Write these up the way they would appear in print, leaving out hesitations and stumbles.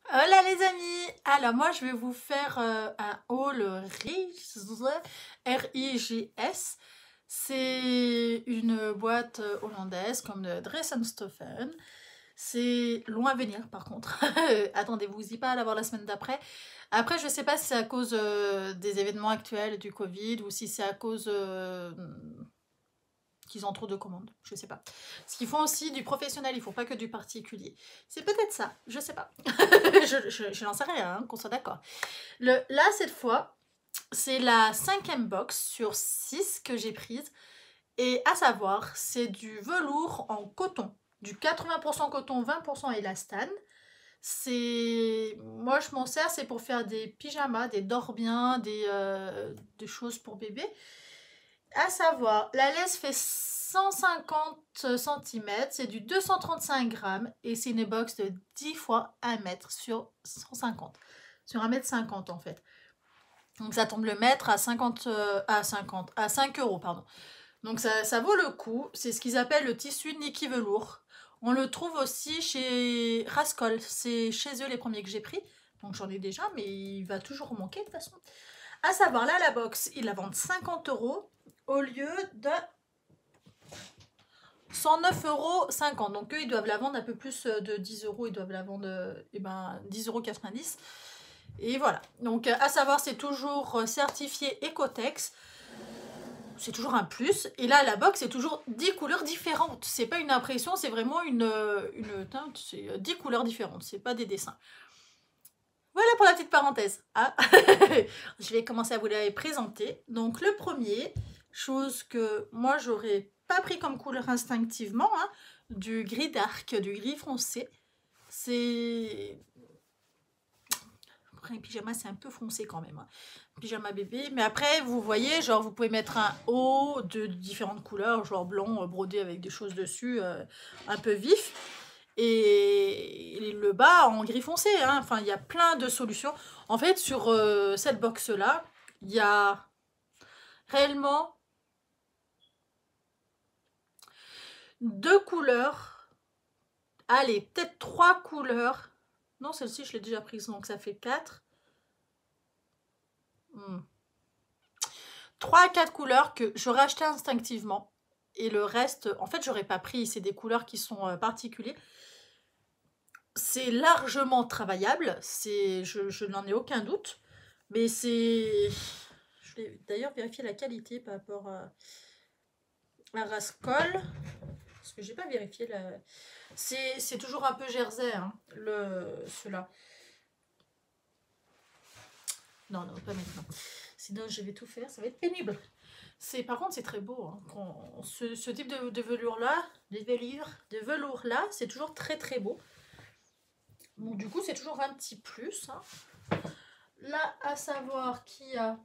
Hola les amis. Alors moi je vais vous faire un haul RIGS. C'est une boîte hollandaise comme de Dressenstoffen. C'est loin à venir par contre. Attendez-vous-y pas à l'avoir la semaine d'après. Après je sais pas si c'est à cause des événements actuels du Covid ou si c'est à cause qu'ils ont trop de commandes, je sais pas. Parce qu'ils font aussi du professionnel, ils font pas que du particulier. C'est peut-être ça, je sais pas. je n'en sais rien, hein, qu'on soit d'accord. Là, cette fois, c'est la 5e box sur 6 que j'ai prise. Et à savoir, c'est du velours en coton. Du 80% coton, 20% élastane. Moi, je m'en sers, c'est pour faire des pyjamas, des dormiens, des choses pour bébé. À savoir, la laisse fait 150 cm, c'est du 235 grammes et c'est une box de 10 fois 1 mètre sur 150. Sur 1,50 m en fait. Donc ça tombe le mètre à 5 euros, pardon. Donc ça vaut le coup. C'est ce qu'ils appellent le tissu Niki velours. On le trouve aussi chez Rascol. C'est chez eux les premiers que j'ai pris. Donc j'en ai déjà, mais il va toujours manquer de toute façon. À savoir, là, la box, ils la vendent 50 euros au lieu de 109,50 €. Donc eux, ils doivent la vendre un peu plus de 10 euros. Ils doivent la vendre 10,90 €. Et voilà. Donc à savoir, c'est toujours certifié Ecotex. C'est toujours un plus. Et là, la box, c'est toujours 10 couleurs différentes. C'est pas une impression, c'est vraiment une teinte. C'est 10 couleurs différentes. C'est pas des dessins. Voilà pour la petite parenthèse. Ah. Je vais commencer à vous les présenter. Donc le premier, chose que moi j'aurais pas pris comme couleur instinctivement, hein, du gris dark, du gris foncé. C'est... Après un pyjama c'est un peu foncé quand même. Hein. Pyjama bébé. Mais après vous voyez, genre vous pouvez mettre un haut de différentes couleurs, genre blanc brodé avec des choses dessus, un peu vif. Et le bas en gris foncé, hein. Enfin il y a plein de solutions. En fait sur cette box là, il y a réellement 2 couleurs, allez peut-être 3 couleurs, non celle-ci je l'ai déjà prise donc ça fait 4, 3 à 4 couleurs que j'aurais acheté instinctivement et le reste en fait j'aurais pas pris, c'est des couleurs qui sont particulières. C'est largement travaillable, je n'en ai aucun doute, mais c'est... Je vais d'ailleurs vérifier la qualité par rapport à Rascol, parce que j'ai pas vérifié la... C'est toujours un peu jersey, hein, ceux-là. Non, pas maintenant. Sinon, je vais tout faire, ça va être pénible. Par contre, c'est très beau. Hein. Ce type de velours-là, de velours-là, c'est toujours très très beau. Bon, du coup, c'est toujours un petit plus. Hein. Là, à savoir qu'il y a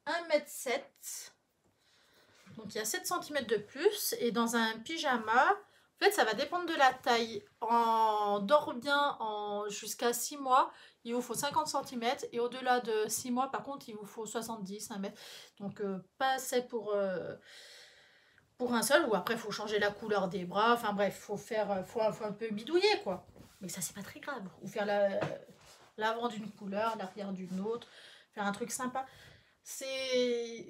1,7 m. Donc, il y a 7 cm de plus. Et dans un pyjama, en fait, ça va dépendre de la taille. En dormien jusqu'à 6 mois, il vous faut 50 cm. Et au-delà de 6 mois, par contre, il vous faut 70, 1 mètre. Donc, pas assez pour un seul. Ou après, il faut changer la couleur des bras. Enfin bref, faut un peu bidouiller, quoi. Mais ça, c'est pas très grave. Ou faire l'avant d'une couleur, l'arrière d'une autre. Faire un truc sympa. C'est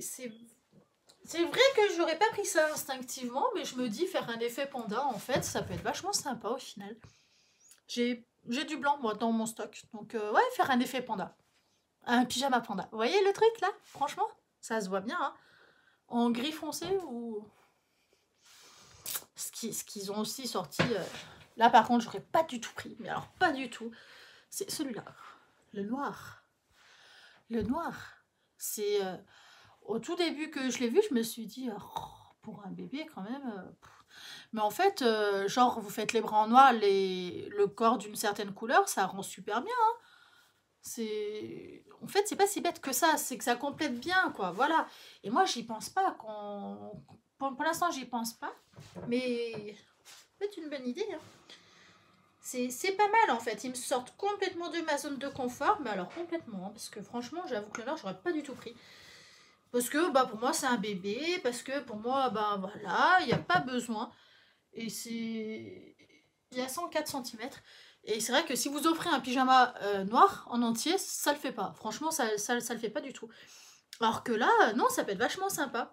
vrai que j'aurais pas pris ça instinctivement, mais je me dis faire un effet panda, en fait, ça peut être vachement sympa au final. J'ai du blanc, moi, dans mon stock. Donc, ouais, faire un effet panda. Un pyjama panda. Vous voyez le truc, là? Franchement, ça se voit bien, hein. En gris foncé ou... Ce qu'ils ont aussi sorti... Là, par contre, j'aurais pas du tout pris. Mais alors, pas du tout. C'est celui-là. Le noir. Le noir. C'est... au tout début que je l'ai vu, je me suis dit... Oh, pour un bébé, quand même... Mais en fait, genre, vous faites les bras en noir, le corps d'une certaine couleur, ça rend super bien. Hein. En fait, c'est pas si bête que ça. C'est que ça complète bien, quoi. Voilà. Et moi, j'y pense pas. Pour l'instant, j'y pense pas. Mais... c'est une bonne idée. Hein. C'est pas mal, en fait. Ils me sortent complètement de ma zone de confort. Mais alors, complètement. Hein, parce que franchement, j'avoue que le noir, j'aurais pas du tout pris. Parce que, bah, pour moi, c'est un bébé. Parce que, pour moi, bah, voilà, il n'y a pas besoin. Et c'est... Il y a 104 cm. Et c'est vrai que si vous offrez un pyjama noir en entier, ça le fait pas. Franchement, ça le fait pas du tout. Alors que là, non, ça peut être vachement sympa.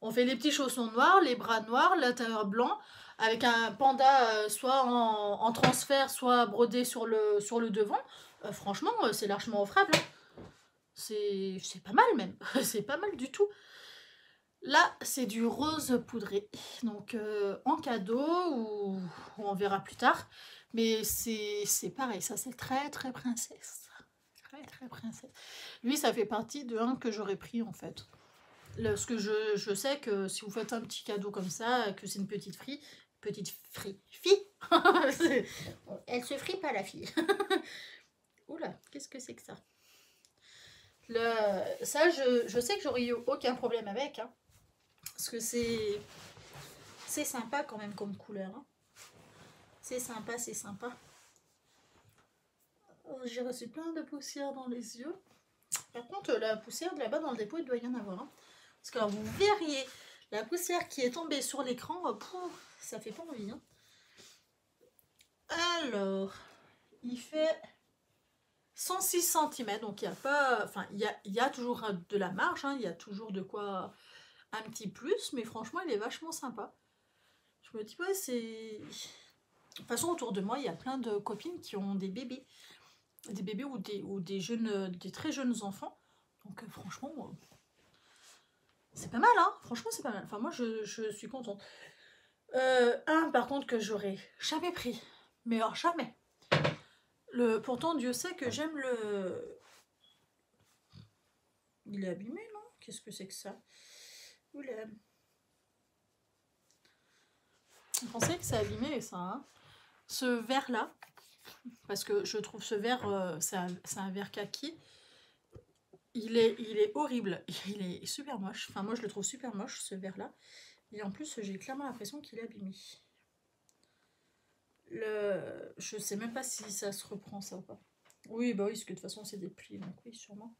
On fait les petits chaussons noirs, les bras noirs, l'intérieur blanc, avec un panda soit en transfert, soit brodé sur le devant. Franchement, c'est largement offrable. Hein. C'est pas mal même. C'est pas mal du tout. Là, c'est du rose poudré. Donc, en cadeau, ou on verra plus tard. Mais c'est pareil, ça c'est très très princesse. Très très princesse. Lui, ça fait partie de un que j'aurais pris en fait. Parce que je sais que si vous faites un petit cadeau comme ça, que c'est une petite fille, fille elle se frie pas la fille. Oula, qu'est-ce que c'est que ça? Ça, je sais que j'aurais eu aucun problème avec, hein, parce que c'est sympa quand même comme couleur. Hein. C'est sympa, c'est sympa. Oh, j'ai reçu plein de poussière dans les yeux. Par contre, la poussière de là-bas dans le dépôt, il doit y en avoir. Hein. Parce que alors, vous verriez la poussière qui est tombée sur l'écran, ça fait pas envie. Hein. Alors, il fait 106 cm, donc il n'y a pas. Enfin, il y a toujours de la marge, hein, il y a toujours de quoi un petit plus, mais franchement, il est vachement sympa. Je me dis, ouais, c'est. De toute façon, autour de moi, il y a plein de copines qui ont des bébés. Des bébés ou des jeunes, des très jeunes enfants. Donc, franchement. C'est pas mal, hein. Franchement, c'est pas mal. Enfin, moi, je suis contente. Par contre, que j'aurais jamais pris. Mais alors, jamais. Pourtant, Dieu sait que j'aime le... Il est abîmé, non? Qu'est-ce que c'est que ça? Oula. Vous pensez que c'est abîmé, ça, hein? Ce verre-là, parce que je trouve ce verre, c'est un verre kaki. Il est horrible. Il est super moche. Enfin, moi, je le trouve super moche, ce verre-là. Et en plus, j'ai clairement l'impression qu'il est abîmé. Je sais même pas si ça se reprend, ça ou pas. Oui, bah oui, parce que de toute façon, c'est des plis, donc oui, sûrement.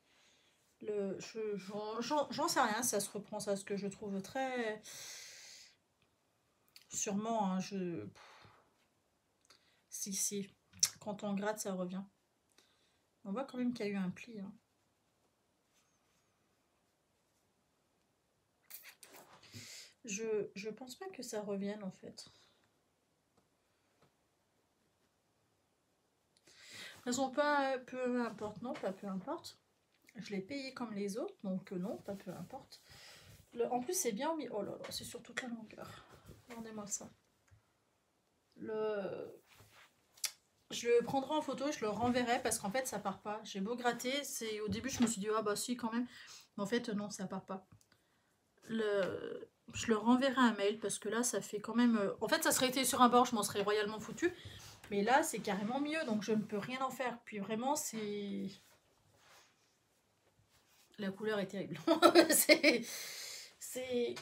J'en sais rien, ça se reprend, ça, ce que je trouve très... Sûrement, hein, Si, quand on gratte, ça revient. On voit quand même qu'il y a eu un pli. Hein. Je pense pas que ça revienne, en fait. De toute façon, peu importe, non, pas peu importe. Je l'ai payé comme les autres, donc non, pas peu importe. En plus, c'est bien mis. Oh là là, c'est sur toute la longueur. Regardez-moi ça. Je le prendrai en photo, je le renverrai parce qu'en fait, ça part pas. J'ai beau gratter, au début, je me suis dit, ah bah si, quand même. Mais en fait, non, ça part pas. Je le renverrai un mail parce que là, ça fait quand même. En fait, ça serait été sur un bord, je m'en serais royalement foutu. Mais là, c'est carrément mieux, donc je ne peux rien en faire. Puis vraiment, c'est. La couleur est terrible. c'est.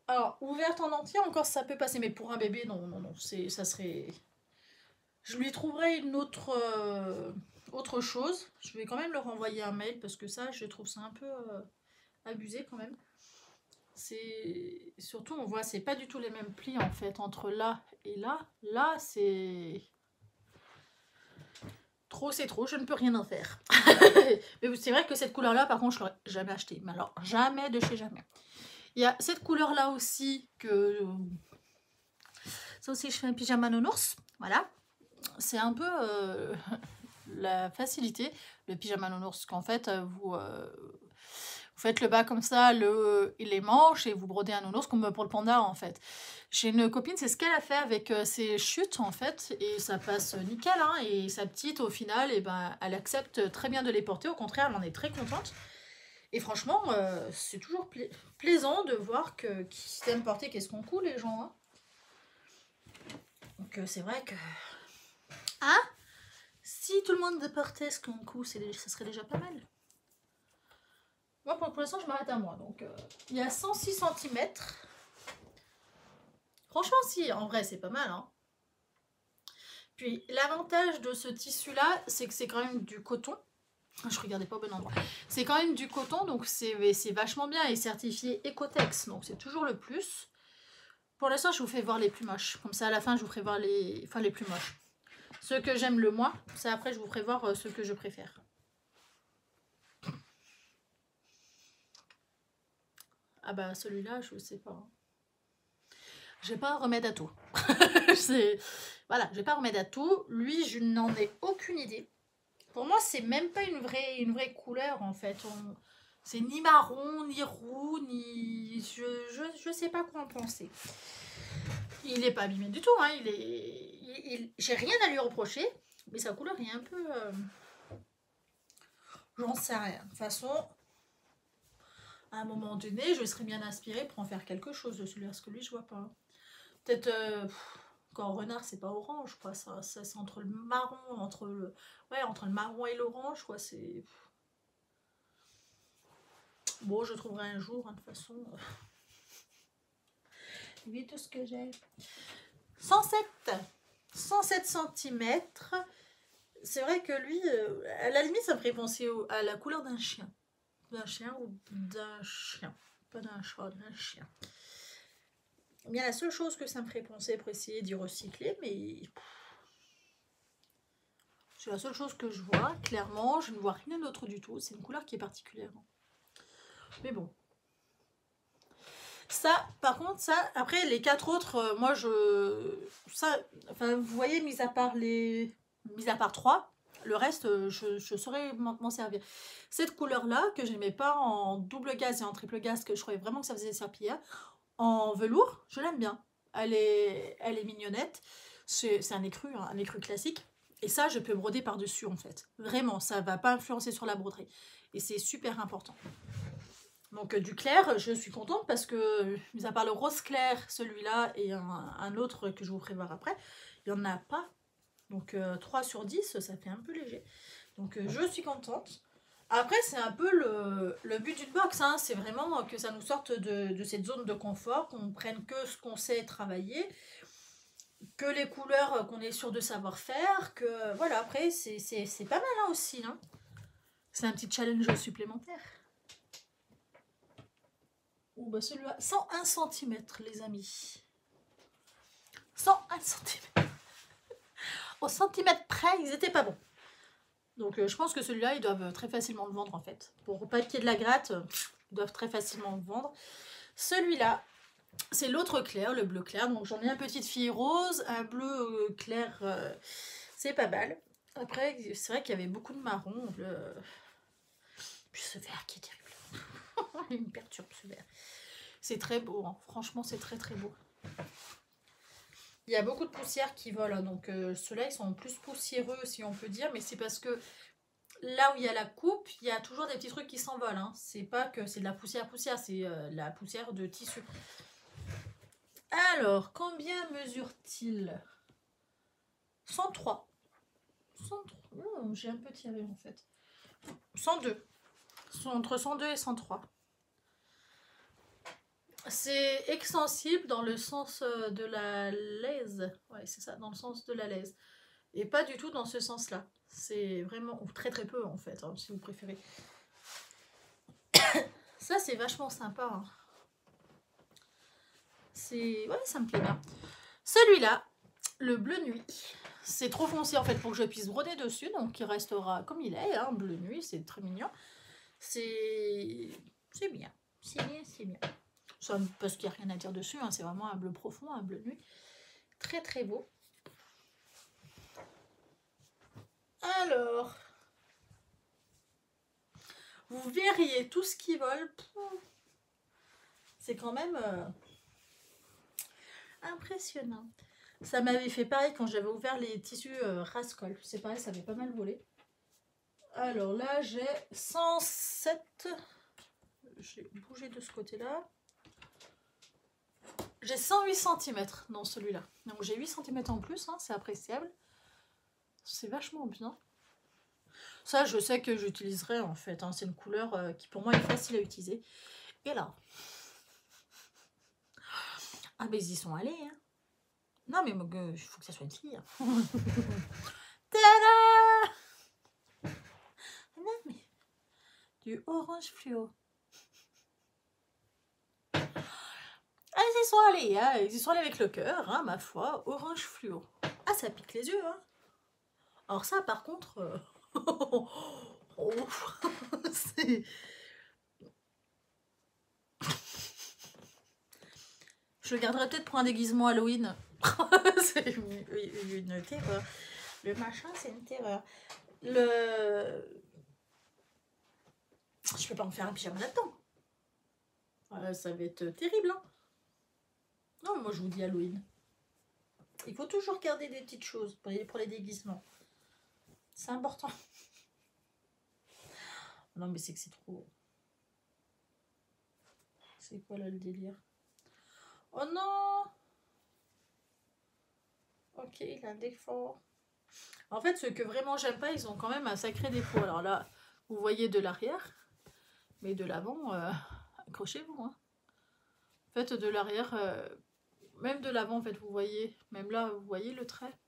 Alors, ouverte en entier, encore ça peut passer, mais pour un bébé, non, ça serait... Je lui trouverai une autre chose. Je vais quand même leur envoyer un mail, parce que ça, je trouve ça un peu abusé quand même. Surtout, on voit, c'est pas du tout les mêmes plis, en fait, entre là et là. Là, c'est... Trop, c'est trop, je ne peux rien en faire. Mais c'est vrai que cette couleur-là, par contre, je l'aurais jamais achetée. Mais alors, jamais de chez jamais. Il y a cette couleur-là aussi que... Ça aussi, je fais un pyjama nounours. Voilà. C'est un peu la facilité, le pyjama nounours. Qu'en fait, vous faites le bas comme ça, les manches, et vous brodez un nounours comme pour le panda, en fait. J'ai une copine, c'est ce qu'elle a fait avec ses chutes, en fait. Et ça passe nickel. Hein, et sa petite, au final, et ben, elle accepte très bien de les porter. Au contraire, elle en est très contente. Et franchement, c'est toujours plaisant de voir qu'ils aiment porter qu'est-ce qu'on coud, les gens. Hein. Donc c'est vrai que... Hein? Si tout le monde portait ce qu'on coud, ça serait déjà pas mal. Moi, pour l'instant, je m'arrête à moi. Donc, il y a 106 cm. Franchement, si, en vrai, c'est pas mal. Hein. Puis, l'avantage de ce tissu-là, c'est que c'est quand même du coton. Je regardais pas au bon endroit. C'est quand même du coton, donc c'est vachement bien et certifié Ecotex, donc c'est toujours le plus. Pour l'instant, je vous fais voir les plus moches. Comme ça, à la fin, je vous ferai voir les plus moches. Ceux que j'aime le moins, ça après je vous ferai voir ceux que je préfère. Ah bah celui-là, je sais pas. J'ai pas un remède à tout. Voilà, j'ai pas un remède à tout. Lui, je n'en ai aucune idée. Pour moi, c'est même pas une vraie couleur en fait. C'est ni marron, ni roux, ni. Je sais pas quoi en penser. Il est pas abîmé du tout, hein. J'ai rien à lui reprocher, mais sa couleur est un peu. J'en sais rien. De toute façon, à un moment donné, je serais bien inspirée pour en faire quelque chose de celui-là, parce que lui, je vois pas. Peut-être quand renard, c'est pas orange, quoi. Ça c'est entre le marron, entre le marron et l'orange, quoi. C'est bon, je trouverai un jour, hein, de toute façon. Vu tout ce que j'ai. 107 cm. C'est vrai que lui, à la limite, ça me fait penser à la couleur d'un chien. D'un chien ou d'un chien. Pas d'un chat, d'un chien. Bien, la seule chose que ça me ferait penser pour essayer d'y recycler, mais c'est la seule chose que je vois. Clairement, je ne vois rien d'autre du tout. C'est une couleur qui est particulière. Mais bon. Ça, par contre, ça, après les 4 autres, moi enfin, vous voyez, mis à part 3, le reste, je saurais m'en servir. Cette couleur-là, que je n'aimais pas en double gaze et en triple gaze, que je trouvais vraiment que ça faisait serpillière, en velours, je l'aime bien. Elle est mignonnette. C'est un écru classique. Et ça, je peux broder par-dessus, en fait. Vraiment, ça ne va pas influencer sur la broderie. Et c'est super important. Donc du clair, je suis contente parce que, mis à part le rose clair, celui-là et un autre que je vous ferai voir après, il n'y en a pas. Donc 3 sur 10, ça fait un peu léger. Donc je suis contente. Après, c'est un peu le but d'une box, hein. C'est vraiment que ça nous sorte de cette zone de confort, qu'on prenne que ce qu'on sait travailler, que les couleurs qu'on est sûr de savoir faire, que voilà, après, c'est pas mal hein, aussi. Hein. C'est un petit challenge supplémentaire. Oh, bah celui-là, 101 cm, les amis. 101 cm. Au centimètre près, ils étaient pas bons. Donc je pense que celui-là, ils doivent très facilement le vendre en fait. Pour pas qu'il y ait de la gratte, ils doivent très facilement le vendre. Celui-là, c'est l'autre clair, le bleu clair. Donc j'en ai un petite fille rose, un bleu clair, c'est pas mal. Après, c'est vrai qu'il y avait beaucoup de marron. Puis ce vert qui est terrible. Il me perturbe ce vert. C'est très beau, hein. Franchement, c'est très très beau. Il y a beaucoup de poussière qui vole, hein. Donc ceux-là, ils sont plus poussiéreux, si on peut dire, mais c'est parce que là où il y a la coupe, il y a toujours des petits trucs qui s'envolent. Hein. C'est pas que c'est de la poussière, c'est la poussière de tissu. Alors, combien mesure-t-il? 103. 103. Oh, j'ai un peu tiré en fait. 102. Entre 102 et 103. C'est extensible dans le sens de la lèse. Ouais, c'est ça, dans le sens de la lèse. Et pas du tout dans ce sens-là. C'est vraiment très très peu en fait, hein, si vous préférez. Ça, c'est vachement sympa. Hein. Ouais, ça me plaît bien. Celui-là, le bleu nuit. C'est trop foncé en fait pour que je puisse broder dessus. Donc il restera comme il est. Hein, bleu nuit, c'est très mignon. C'est bien. C'est bien, c'est bien. Ça, parce qu'il n'y a rien à dire dessus. Hein, c'est vraiment un bleu profond, un bleu nuit. Très très beau. Alors, vous verriez tout ce qui vole. C'est quand même impressionnant. Ça m'avait fait pareil quand j'avais ouvert les tissus Rascol. C'est pareil, ça avait pas mal volé. Alors là, j'ai 107. J'ai bougé de ce côté-là. J'ai 108 cm dans celui-là. Donc j'ai 8 cm en plus, hein, c'est appréciable. C'est vachement bien. Ça, je sais que j'utiliserai en fait. Hein. C'est une couleur qui pour moi est facile à utiliser. Et là. Ah, mais ils y sont allés. Hein. Non, mais il faut que ça soit une fille. Hein. Tada! Non, mais du orange fluo. Ah, ils y sont allés. Hein. Ils y sont allés avec le cœur, hein, ma foi. Orange fluo. Ah, ça pique les yeux. Hein. Alors ça, par contre, oh, c'est... Je le garderai peut-être pour un déguisement Halloween. C'est une terreur. Le machin, c'est une terreur. Je peux pas en faire un pyjama là-dedans. Ça va être terrible, hein. Non, moi je vous dis Halloween. Il faut toujours garder des petites choses pour les déguisements. C'est important. Non, mais c'est que c'est trop... C'est quoi là le délire? Oh non! Ok, il a un défaut. En fait, ceux que vraiment j'aime pas, ils ont quand même un sacré défaut. Alors là, vous voyez de l'arrière, mais de l'avant, accrochez-vous. Hein. En fait, de l'arrière, même de l'avant, en fait, vous voyez, même là, vous voyez le trait,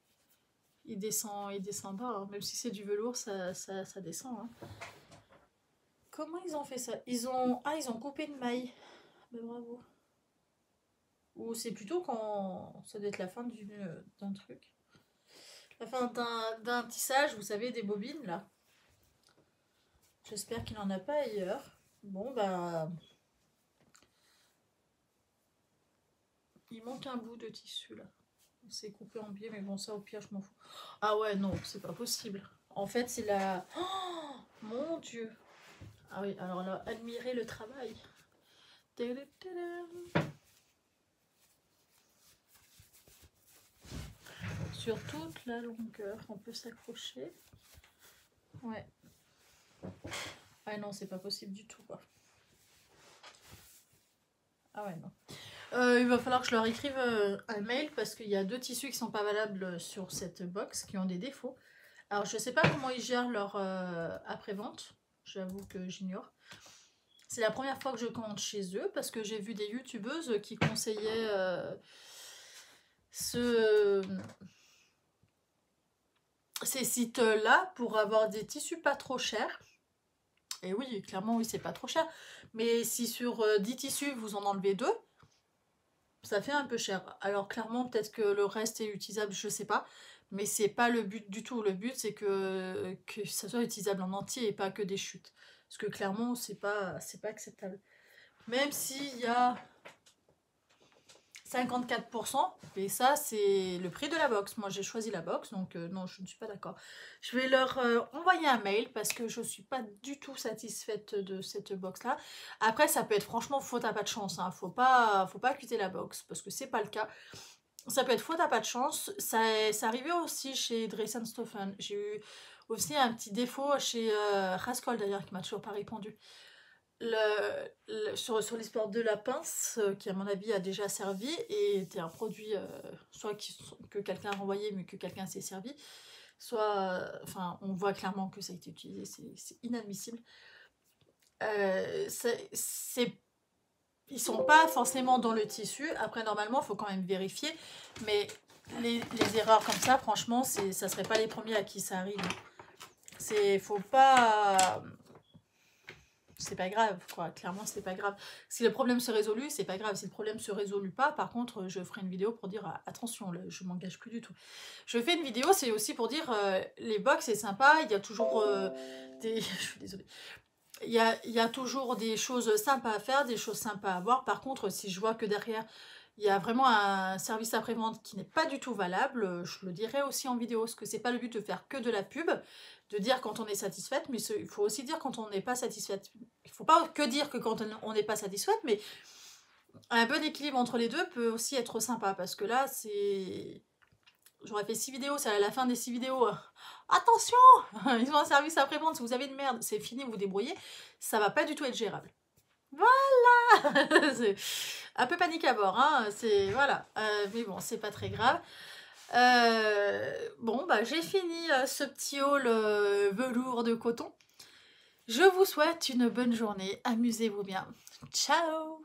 il descend bas. Hein. Même si c'est du velours, ça descend. Hein. Comment ils ont fait ça? Ils ont coupé une maille. Ben, bravo. Ou c'est plutôt quand ça doit être la fin d'un truc. La fin d'un tissage, vous savez, des bobines là. J'espère qu'il n'en a pas ailleurs. Bon, bah... Il manque un bout de tissu là. C'est coupé en biais, mais bon, ça au pire, je m'en fous. Ah ouais, non, c'est pas possible. En fait, c'est la... Oh, mon Dieu. Ah oui, alors là, admirez le travail. Sur toute la longueur, on peut s'accrocher. Ouais. Ah non, c'est pas possible du tout, quoi. Ah ouais, non. Il va falloir que je leur écrive un mail parce qu'il y a 2 tissus qui sont pas valables sur cette box, qui ont des défauts. Alors, je sais pas comment ils gèrent leur après-vente. J'avoue que j'ignore. C'est la première fois que je commande chez eux parce que j'ai vu des youtubeuses qui conseillaient ces sites-là pour avoir des tissus pas trop chers. Et oui, clairement, oui, c'est pas trop cher. Mais si sur 10 tissus, vous en enlevez 2, ça fait un peu cher. Alors clairement, peut-être que le reste est utilisable, je sais pas. Mais c'est pas le but du tout. Le but, c'est que ça soit utilisable en entier et pas que des chutes. Parce que clairement, c'est pas acceptable. Même s'il y a 54%, et ça, c'est le prix de la box. Moi, j'ai choisi la box, donc non, je ne suis pas d'accord. Je vais leur envoyer un mail parce que je ne suis pas du tout satisfaite de cette box-là. Après, ça peut être franchement faute à pas de chance. Hein. Faut pas quitter la box parce que c'est pas le cas. Ça peut être faute à pas de chance. Ça arrivait aussi chez Dress & Stephen. J'ai eu aussi un petit défaut chez Rascol d'ailleurs qui m'a toujours pas répondu. Sur l'histoire de la pince, qui à mon avis a déjà servi et était un produit soit que quelqu'un a renvoyé mais que quelqu'un s'est servi, soit, enfin, on voit clairement que ça a été utilisé, c'est inadmissible. Ils sont pas forcément dans le tissu. Après, normalement, il faut quand même vérifier, mais les erreurs comme ça, franchement, ça serait pas les premiers à qui ça arrive. Faut pas... C'est pas grave, quoi. Clairement, c'est pas grave. Si le problème se résout, c'est pas grave. Si le problème se résout pas, par contre, je ferai une vidéo pour dire attention, je m'engage plus du tout. Je fais une vidéo, c'est aussi pour dire les box, c'est sympa. Il y a toujours des. Je suis désolée. Il y a toujours des choses sympas à faire, des choses sympas à voir. Par contre, si je vois que derrière, il y a vraiment un service après-vente qui n'est pas du tout valable, je le dirai aussi en vidéo, parce que c'est pas le but de faire que de la pub, de dire quand on est satisfaite, mais il faut aussi dire quand on n'est pas satisfaite. Il ne faut pas que dire que quand on n'est pas satisfaite, mais un bon équilibre entre les deux peut aussi être sympa, parce que là, c'est... J'aurais fait 6 vidéos, c'est à la fin des 6 vidéos. Attention, ils ont un service après-vente, si vous avez une merde, c'est fini, vous débrouillez. Ça va pas du tout être gérable. Voilà. C'est un peu panique à bord, hein. Voilà. Mais bon, c'est pas très grave. Bon, bah j'ai fini ce petit haul velours de coton. Je vous souhaite une bonne journée. Amusez-vous bien. Ciao!